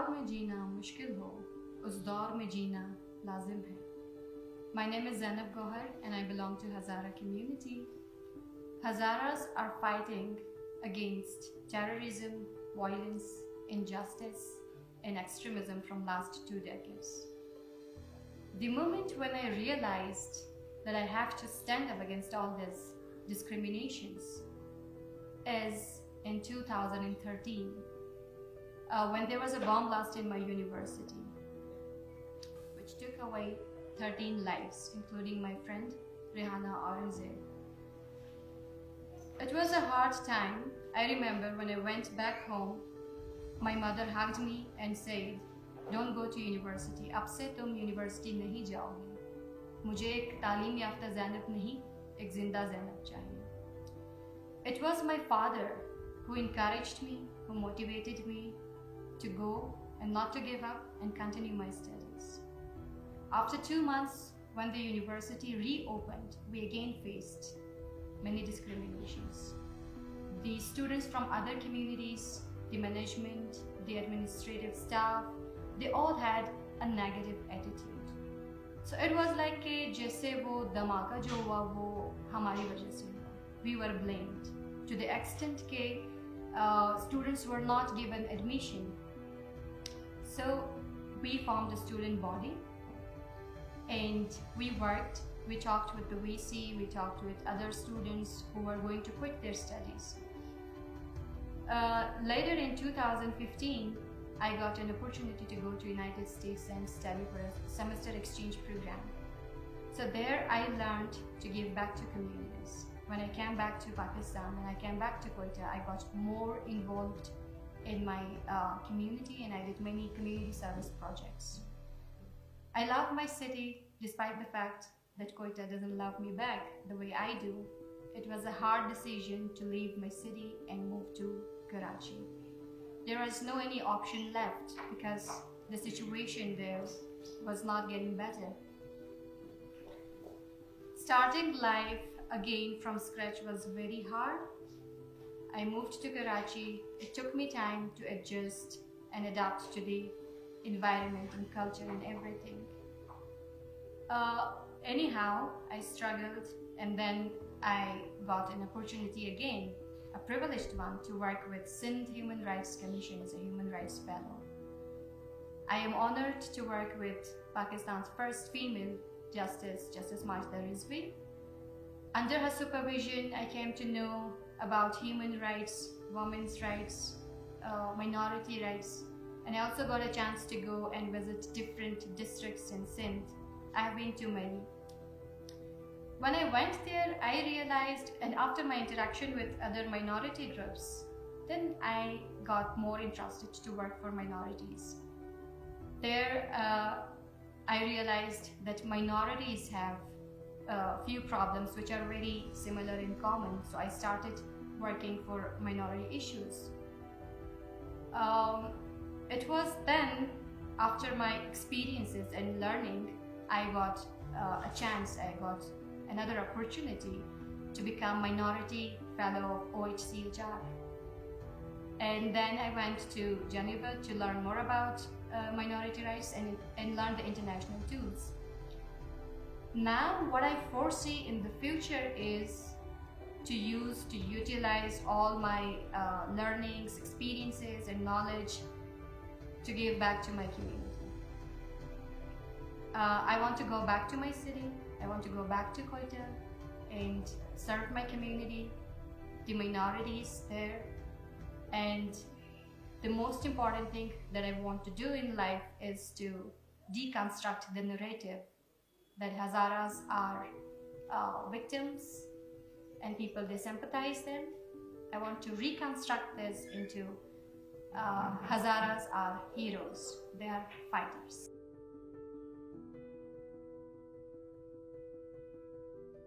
दौर में जीना मुश्किल हो, उस दौर में जीना लाजिम है. My name is Zainab Gohar and I belong to Hazara community. Hazaras are fighting against terrorism, violence, injustice and extremism from last 2 decades. The moment when I realized that I have to stand up against all these discriminations is in 2013 when there was a bomb blast in my university which took away 13 lives, including my friend Rehana Aurangzeb. It was a hard time. I remember when I went back home, my mother hugged me and said, "Don't go to university. अब से तुम university नहीं जाओगी. मुझे एक तालीम याफ्ता ज़ैनब नहीं, एक जिंदा ज़ैनब चाहिए." It was my father who encouraged me, who motivated me to go and not to give up and continue my studies. After 2 months, when the university reopened, we again faced many discriminations. The students from other communities, the management, the administrative staff, they all had a negative attitude. So it was like कि जैसे वो धमाका जो हुआ वो हमारी वजह से हुआ. We were blamed to the extent कि students were not given admission. So we formed a student body and we worked. We talked with the VC, we talked with other students who were going to quit their studies. Later in 2015, I got an opportunity to go to United States and study for a semester exchange program. So there I learned to give back to communities. When I came back to Pakistan and I came back to Quetta, I got more involved in my community and I did many community service projects. I love my city despite the fact that Quetta doesn't love me back the way I do. It was a hard decision to leave my city and move to Karachi. There was no any option left because the situation there was not getting better. Starting life again from scratch was very hard. I moved to Karachi. It took me time to adjust and adapt to the environment and culture and everything. Anyhow, I struggled and then I got an opportunity again, a privileged one, to work with Sindh Human Rights Commission as a human rights fellow. I am honored to work with Pakistan's first female Justice Majda Rizvi. Under her supervision, I came to know about human rights, women's rights, minority rights, and I also got a chance to go and visit different districts in Sindh. I have been to many. When I went there, I realized, and after my interaction with other minority groups, then I got more interested to work for minorities. There, I realized that minorities have a few problems which are very similar in common. So I started working for minority issues. It was then, after my experiences and learning, I got a chance, I got another opportunity to become minority fellow of OHCHR. And then I went to Geneva to learn more about minority rights and learn the international tools. Now what I foresee in the future is to utilize all my learnings, experiences and knowledge to give back to my community. I want to go back to my city. I want to go back to Quetta and serve my community, the minorities there. And the most important thing that I want to do in life is to deconstruct the narrative that Hazaras are victims and people they sympathize them. I want to reconstruct this into Hazaras are heroes. They are fighters.